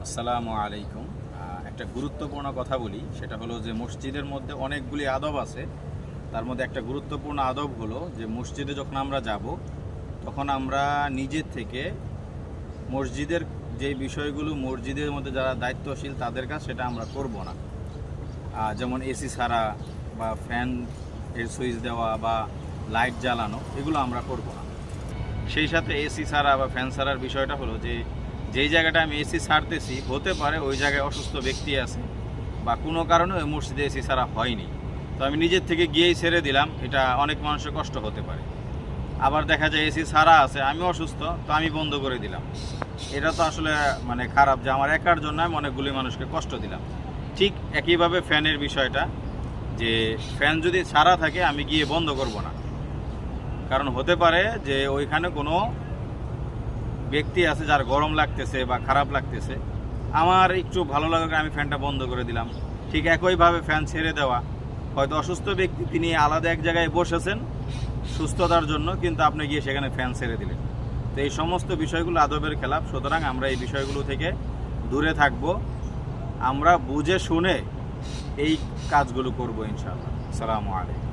আসসালামু আলাইকুম। একটা গুরুত্বপূর্ণ কথা বলি, সেটা হলো যে মসজিদের মধ্যে অনেকগুলি আদব আছে। তার মধ্যে একটা গুরুত্বপূর্ণ আদব হলো যে মসজিদে যখন আমরা যাব তখন আমরা নিজের থেকে মসজিদের যে বিষয়গুলো মসজিদের মধ্যে যারা দায়িত্বশীল তাদের কাজ সেটা আমরা করব না। যেমন এসি ছাড়া বা ফ্যান এর সুইচ দেওয়া বা লাইট জ্বালানো, এগুলো আমরা করব না। সেই সাথে এসি ছাড়া বা ফ্যান ছাড়ার বিষয়টা হলো যে যেই জায়গাটা আমি এসি ছাড়তেছি হতে পারে ওই জায়গায় অসুস্থ ব্যক্তি আছে বা কোনো কারণে ওই মসজিদে এসি ছাড়া হয়নি, তো আমি নিজের থেকে গিয়েই ছেড়ে দিলাম, এটা অনেক মানুষের কষ্ট হতে পারে। আবার দেখা যায় এসি ছাড়া আছে, আমি অসুস্থ, তো আমি বন্ধ করে দিলাম। এটা তো আসলে খারাপ যে আমার একার জন্য আমি অনেকগুলি মানুষকে কষ্ট দিলাম। ঠিক একইভাবে ফ্যানের বিষয়টা, যে ফ্যান যদি ছাড়া থাকে আমি গিয়ে বন্ধ করব না, কারণ হতে পারে যে ওইখানে কোনো ব্যক্তি আছে যার গরম লাগতেছে বা খারাপ লাগতেছে, আমার একটু ভালো লাগার আমি ফ্যানটা বন্ধ করে দিলাম। ঠিক একইভাবে ফ্যান ছেড়ে দেওয়া, হয়তো অসুস্থ ব্যক্তি তিনি আলাদা এক জায়গায় বসেছেন সুস্থতার জন্য, কিন্তু আপনি গিয়ে সেখানে ফ্যান ছেড়ে দিলেন। তো এই সমস্ত বিষয়গুলো আদবের খেলাপ, সুতরাং আমরা এই বিষয়গুলো থেকে দূরে থাকব। আমরা বুঝে শুনে এই কাজগুলো করব ইনশাআল্লাহ। আসসালামু আলাইকুম।